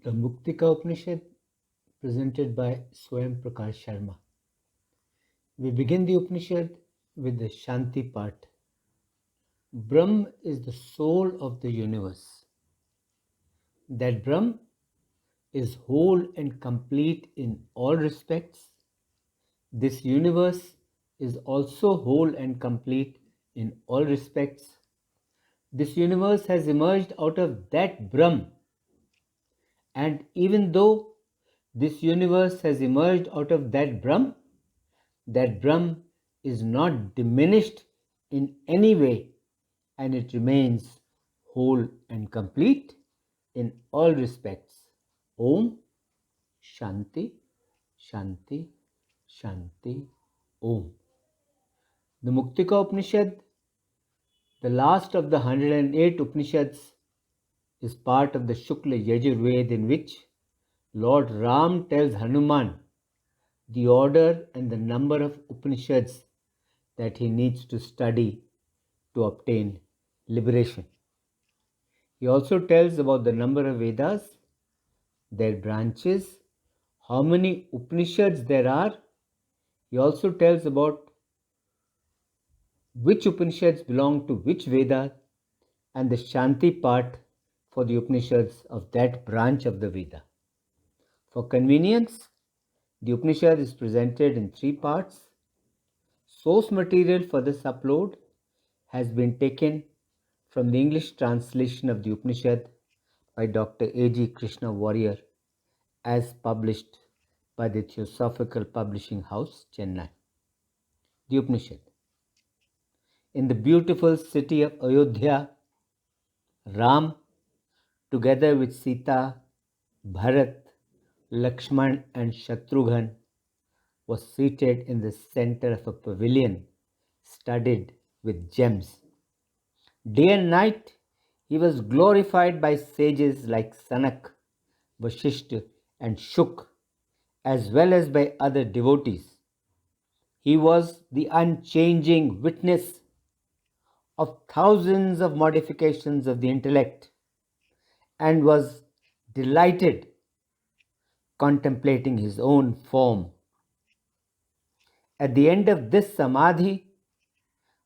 The Muktika Upanishad presented by Swayam Prakash Sharma. We begin the Upanishad with the Shanti part. Brahm is the soul of the universe. That Brahm is whole and complete in all respects. This universe is also whole and complete in all respects. This universe has emerged out of that Brahm. And even though this universe has emerged out of that Brahm is not diminished in any way and it remains whole and complete in all respects. Om Shanti Shanti Shanti Om. The Muktika Upanishad, the last of the 108 Upanishads, is part of the Shukla Yajur Veda, in which Lord Rama tells Hanuman the order and the number of Upanishads that he needs to study to obtain liberation. He also tells about the number of Vedas, their branches, how many Upanishads there are. He also tells about which Upanishads belong to which Veda and the Shanti part for the Upanishads of that branch of the Veda. For convenience, the Upanishad is presented in three parts. Source material for this upload has been taken from the English translation of the Upanishad by Dr. G Krishna Warrier, as published by the Theosophical Publishing House Chennai. The Upanishad. In the beautiful city of Ayodhya, Ram, together with Sita, Bharat, Lakshman and Shatrughan, was seated in the center of a pavilion studded with gems. Day and night, he was glorified by sages like Sanak, Vashishta and Shuk, as well as by other devotees. He was the unchanging witness of thousands of modifications of the intellect and was delighted contemplating his own form. At the end of this samadhi,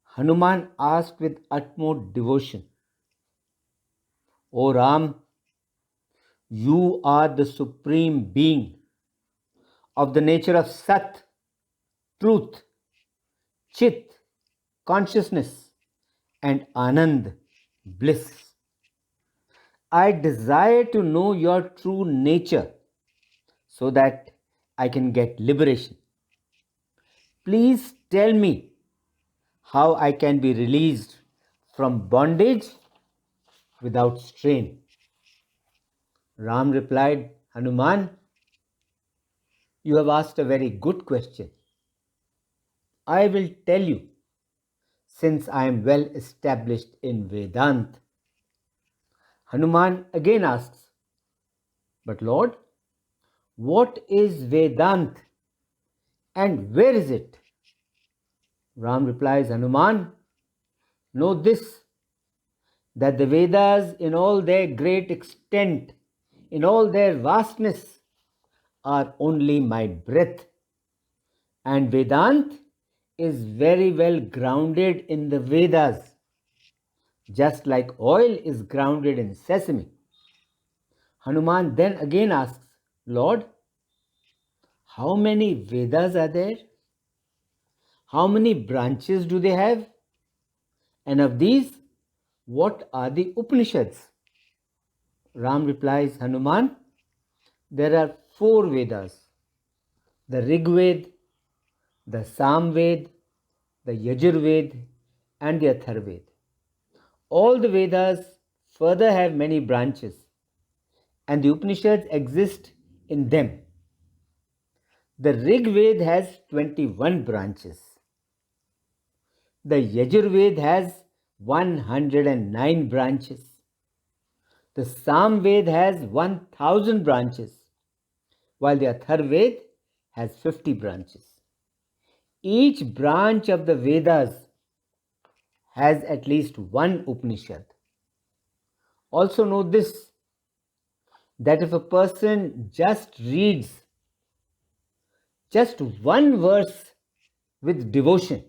Hanuman asked with utmost devotion, O Ram, you are the supreme being of the nature of Sat, truth, Chit, consciousness, and Anand, bliss. I desire to know your true nature so that I can get liberation. Please tell me how I can be released from bondage without strain. Ram replied, Hanuman, you have asked a very good question. I will tell you, since I am well established in Vedanta. Hanuman again asks, but Lord, what is Vedanta and where is it? Ram replies, Hanuman, know this, that the Vedas in all their great extent, in all their vastness, are only my breath. And Vedanta is very well grounded in the Vedas, just like oil is grounded in sesame. Hanuman then again asks, Lord, how many Vedas are there? How many branches do they have? And of these, what are the Upanishads? Ram replies, Hanuman, there are 4 Vedas, the Rig Veda, the Sam Veda, the Yajur Veda, and the Athar Veda. All the Vedas further have many branches, and the Upanishads exist in them. The Rig Veda has 21 branches. The Yajur Veda has 109 branches. The Sam Veda has 1000 branches, while the Athar Veda has 50 branches. Each branch of the Vedas has at least one Upanishad. Also note this, that if a person just reads just one verse with devotion,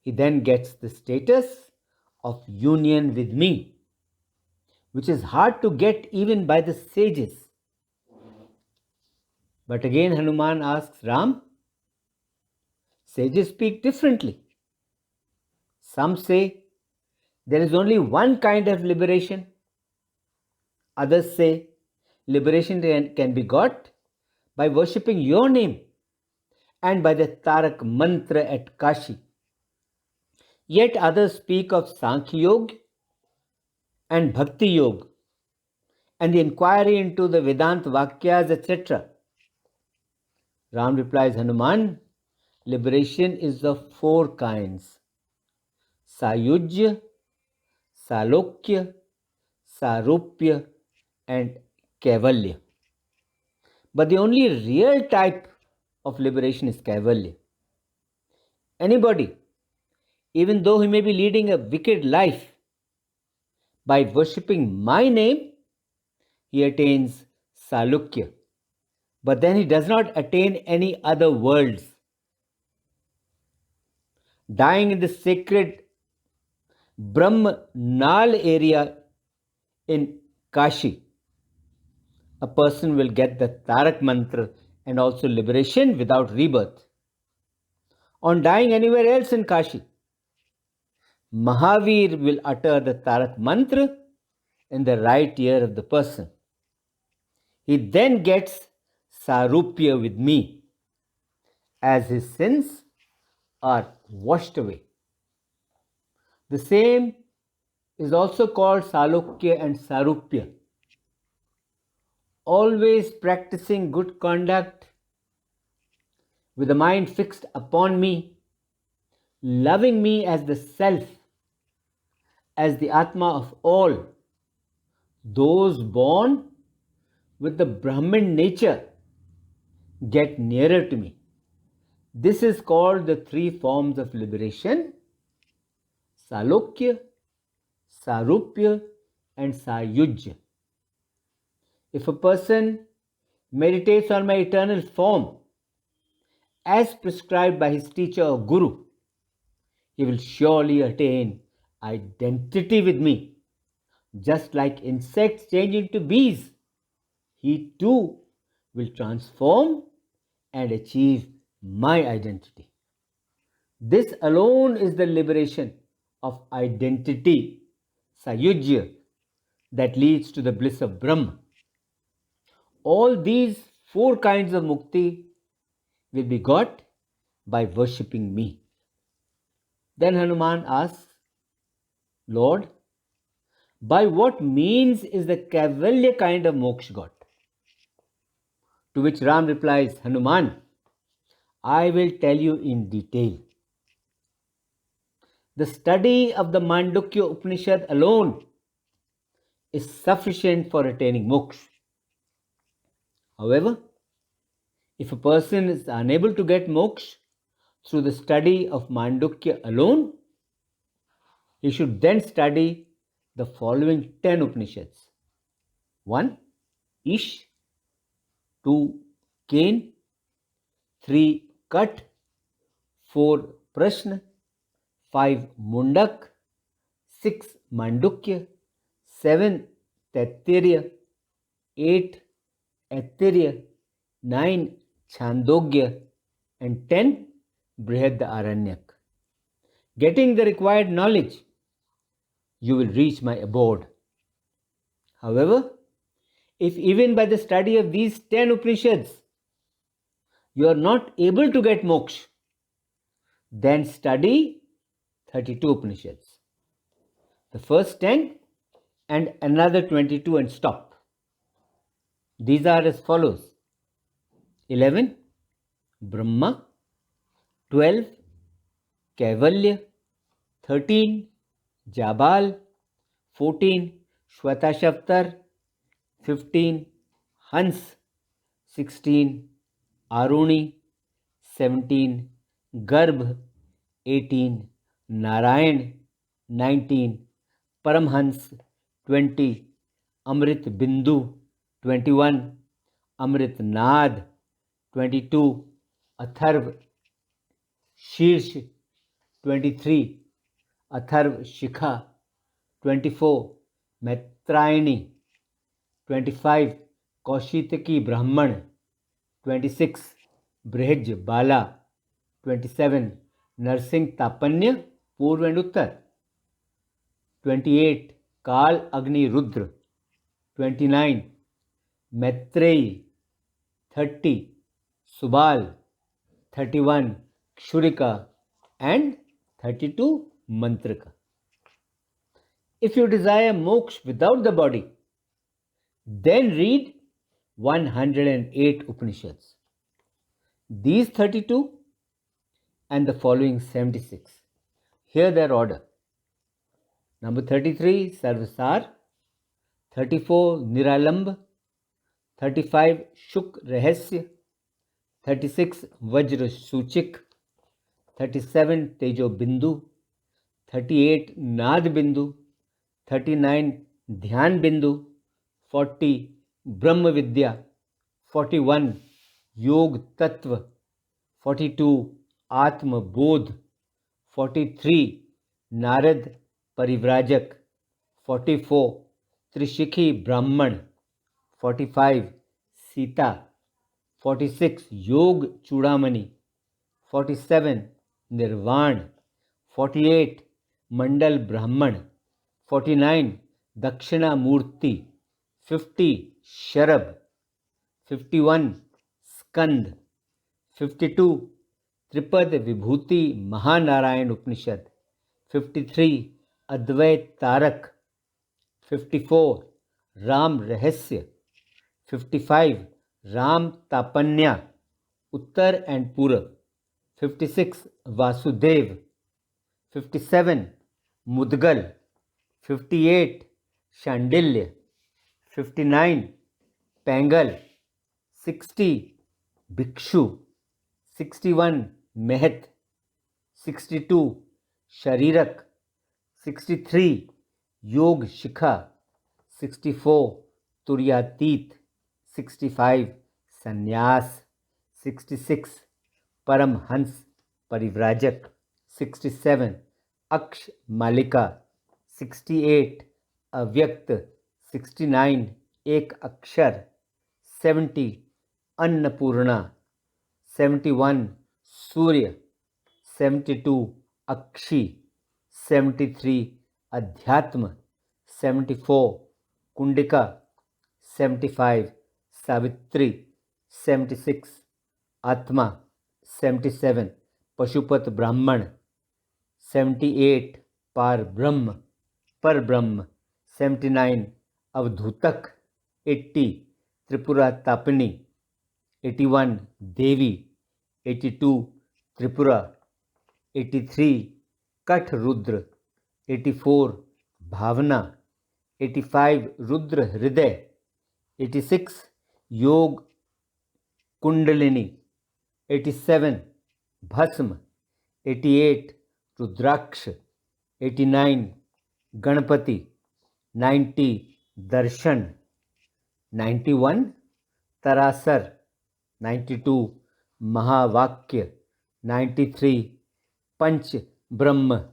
he then gets the status of union with me, which is hard to get even by the sages. But again, Hanuman asks Ram, sages speak differently. Some say there is only one kind of liberation. Others say liberation can be got by worshipping your name and by the Tarak mantra at Kashi. Yet others speak of Sankhya Yoga and Bhakti Yoga and the inquiry into the Vedanta Vakyas, etc. Ram replies, Hanuman, liberation is of four kinds: Sayujya, Salokya, Sarupya, and Kaivalya. But the only real type of liberation is Kaivalya. Anybody, even though he may be leading a wicked life, by worshipping my name, he attains Salukya. But then he does not attain any other worlds. Dying in the sacred Brahmanal area in Kashi, a person will get the Tarak mantra and also liberation without rebirth. On dying anywhere else in Kashi, Mahavir will utter the Tarak mantra in the right ear of the person. He then gets Sarupya with me, as his sins are washed away. The same is also called Salokya and Sarupya. Always practicing good conduct with the mind fixed upon me, loving me as the self, as the Atma of all, those born with the Brahmin nature get nearer to me. This is called the three forms of liberation: Salokya, Sarupya, and Sayujya. If a person meditates on my eternal form as prescribed by his teacher or guru, he will surely attain identity with me. Just like insects change into bees, he too will transform and achieve my identity. This alone is the liberation of identity, Sayujya, that leads to the bliss of Brahma. All these four kinds of mukti will be got by worshipping me. Then Hanuman asks, Lord, by what means is the Kaivalya kind of moksha got? To which Ram replies, Hanuman, I will tell you in detail. The study of the Mandukya Upanishad alone is sufficient for attaining moksha. However, if a person is unable to get moksha through the study of Mandukya alone, he should then study the following 10 Upanishads. 1. Ish. 2. Kane. 3. Kat. 4. Prashna. 5. Mundak. 6. Mandukya. 7. Taittiriya. 8. Aitiriya. 9. Chandogya. And 10. Brihad Aranyak. Getting the required knowledge, you will reach my abode. However, if even by the study of these 10 Upanishads you are not able to get moksha, then study 32 Upanishads. The first 10 and another 22 and stop. These are as follows: 11. Brahma. 12. Kaivalya. 13. Jabal. 14. Shvatashaptar. 15. Hans. 16. Aruni. 17. Garbh. 18. Narayan. 19. Paramhans. 20. Amrit Bindu 21, Amrit Naad 22, Atharv Shirsh 23, Atharv Shikha 24, Maitrayani 25, Kaushitaki Brahman 26, Brihj Bala 27, Narsingh Tapanya Purv and Uttar 28, Kal Agni Rudra 29, Maitreyi 30, Subal 31, Kshurika and 32, Mantrika. If you desire moksha without the body, then read 108 Upanishads. These 32 and the following 76. Hear their order. Number 33, Sarvasar. 34, Niralamb. 35, Shuk Rahasya. 36, Vajra Suchik. 37, Tejo Bindu. 38, Nad Bindu. 39, Dhyan Bindu. 40, Brahma Vidya. 41, Yog Tattva. 42, Atma Bodh. 43, Narad Parivrajak. 44, Trishikhi Brahman. 45, Sita. 46, Yog Chudamani. 47, Nirvan. 48, Mandal Brahman. 49, Dakshina Murti. 50, Sharab. 51, Skand. 52, Tripad Vibhuti Mahanarayan Upanishad. 53, Advait Tarak. 54, Ram Rahasya. 55, Ram Tapanya, Uttar and Purab. 56, Vasudev. 57, Mudgal. 58, Shandilya. 59, Pangal. 60, Bhikshu. 61, Mehet. 62, Sharirak. 63, Yog Shikha. 64, Turyatit. 65, Sannyas. 66, Paramhans Parivrajak. 67, Aksh Malika. 68, Avyakt. 69, Ek Akshar. 70, Annapurna. 71, Surya. 72, Akshi. 73, Adhyatma. 74, Kundika. 75, Savitri. 76, Atma. 77, Pashupat Brahman. 78, Par Brahm. 79, Avdhutak. 80, Tripura Tapani. 81, Devi. 82, Tripura. 83, Kath Rudra. 84, Bhavana. 85, Rudra Hriday. 86, Yog Kundalini. 87, Bhasma. 88, Rudraksh. 89, Ganpati. 90, Darshan. 91, Tarasar. 92, Mahavakya. 93, Panch Brahma.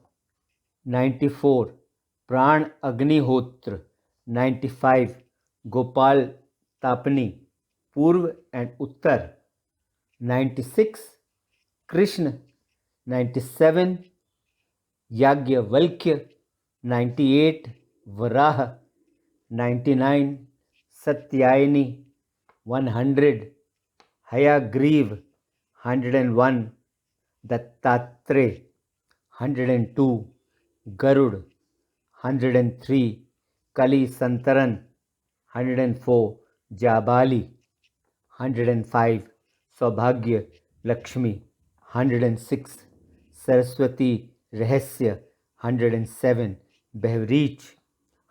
94, Pran Agnihotra. 95, Gopal Tapani, Purv and Uttar. 96, Krishna. 97, Yagyavalkya. 98, Varaha. 99, Satyayani. 100, Hayagriv. 101, Dattatre. 102, Garud. 103, Kali Santaran. 104, Jabali. 105, Saubhagya Lakshmi. 106, Saraswati Rahasya. 107, Behvrich.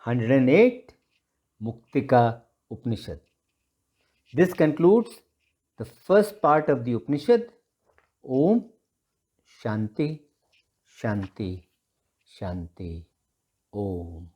108, Muktika Upanishad. This concludes the first part of the Upanishad. Om Shanti Shanti Shanti Om.